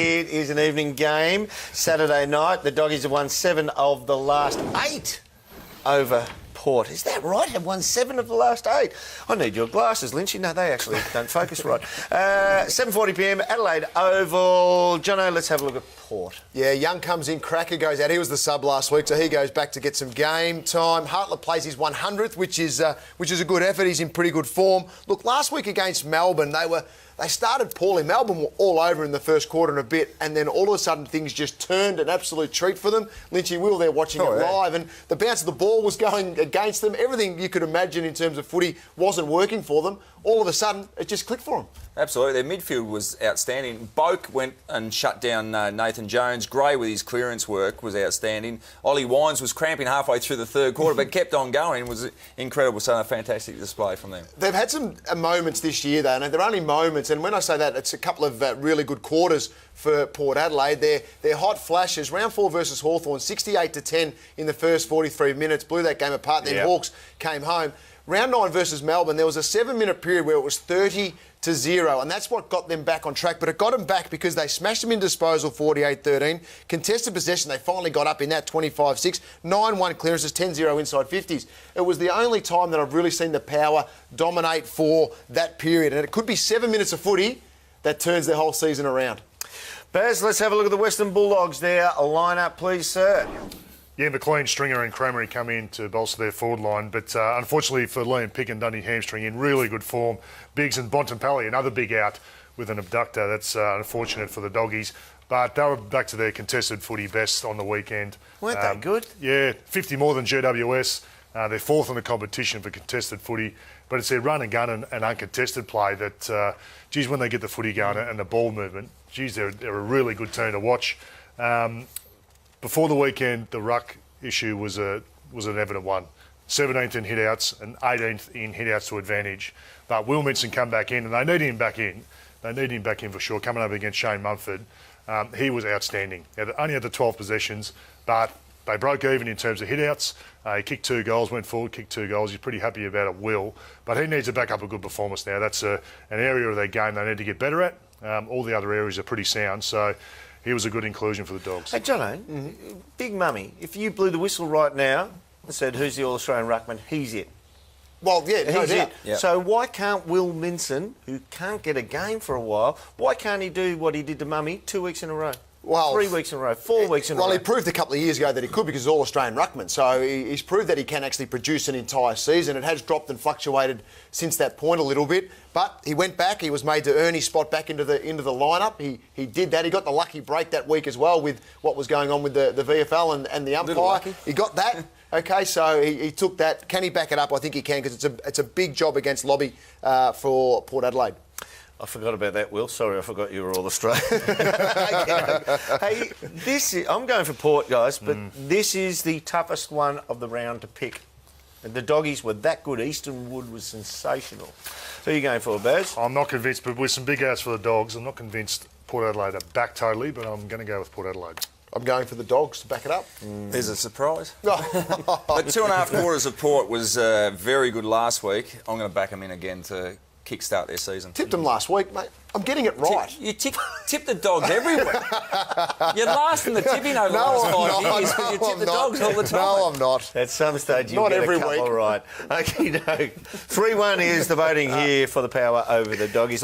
It is an evening game. Saturday night, the Doggies have won 7 of the last 8 over Port. Is that right? Have won 7 of the last 8. I need your glasses, Lynchy. No, they actually don't focus right. 7:40pm, Adelaide Oval. Jono, let's have a look at Port. Yeah, Young comes in, Cracker goes out. He was the sub last week, so he goes back to get some game time. Hartlett plays his 100th, which is a good effort. He's in pretty good form. Look, last week against Melbourne, they started poorly. Melbourne were all over in the first quarter and a bit, and then all of a sudden things just turned an absolute treat for them. Lynchy, we were there watching it live, and the bounce of the ball was going against them. Everything you could imagine in terms of footy wasn't working for them. All of a sudden, it just clicked for them. Absolutely. Their midfield was outstanding. Boak went and shut down Nathan Jones. Gray, with his clearance work, was outstanding. Ollie Wines was cramping halfway through the third quarter, but kept on going. It was incredible. So a fantastic display from them. They've had some moments this year, though, and they're only moments. And when I say that, it's a couple of really good quarters for Port Adelaide. They're hot flashes. Round 4 versus Hawthorn, 68-10 in the first 43 minutes. Blew that game apart. Then Hawks came home. Round 9 versus Melbourne, there was a 7-minute period where it was 30-0, and that's what got them back on track. But it got them back because they smashed them in disposal, 48-13. Contested possession, they finally got up in that 25-6. 9-1 clearances, 10-0 inside 50s. It was the only time that I've really seen the power dominate for that period. And it could be 7 minutes of footy that turns their whole season around. Baz, let's have a look at the Western Bulldogs there. A line-up, please, sir. Yeah, McLean, Stringer and Kramery come in to bolster their forward line, but unfortunately for Liam Pick and Dundee hamstring in really good form. Biggs and Bontempelli, another big out with an abductor. That's unfortunate for the Doggies, but they were back to their contested footy best on the weekend. Weren't they good? Yeah, 50 more than GWS. They're 4th in the competition for contested footy, but it's their run and gun and uncontested play that, geez, when they get the footy going and the ball movement, geez, they're a really good team to watch. Before the weekend, the ruck issue was an evident one. 17th in hit-outs and 18th in hit-outs to advantage. But Will Minson come back in, and they need him back in. They need him back in for sure. Coming up against Shane Mumford, he was outstanding. They only had the 12 possessions, but they broke even in terms of hit-outs. He kicked 2 goals, went forward, kicked 2 goals. He's pretty happy about it, Will. But he needs to back up a good performance now. That's an area of their game they need to get better at. All the other areas are pretty sound, so he was a good inclusion for the Dogs. Hey, Jono, Big Mummy, if you blew the whistle right now and said, who's the All-Australian ruckman, he's it. Well, yeah, he's it. Yep. So why can't Will Minson, who can't get a game for a while, why can't he do what he did to Mummy 2 weeks in a row? Well, 3 weeks in a row, 4 weeks in a row. Well, he proved a couple of years ago that he could because he's all-Australian ruckman. So he's proved that he can actually produce an entire season. It has dropped and fluctuated since that point a little bit. But he went back. He was made to earn his spot back into the lineup. He did that. He got the lucky break that week as well with what was going on with the VFL and the umpire. He got that. Okay, so he took that. Can he back it up? I think he can because it's a big job against Lobby for Port Adelaide. I forgot about that, Will. Sorry, I forgot you were all Australian. Hey, I'm going for Port, guys, but this is the toughest one of the round to pick. And the Doggies were that good. Easton Wood was sensational. Who are you going for, Baz? I'm not convinced, but with some big outs for the Dogs, I'm not convinced Port Adelaide are back totally, but I'm going to go with Port Adelaide. I'm going for the Dogs to back it up. There's a surprise. But 2.5 quarters of Port was very good last week. I'm going to back them in again to kickstart their season. Tipped them last week, mate. I'm getting it right. You tip the Dogs everywhere. You're last in the tipping over the last 5 years, but you tip the Dogs all the time. No, I'm not. At some stage, you Not get every a couple week. right. Okay, no. 3-1 is the voting here for the power over the Doggies.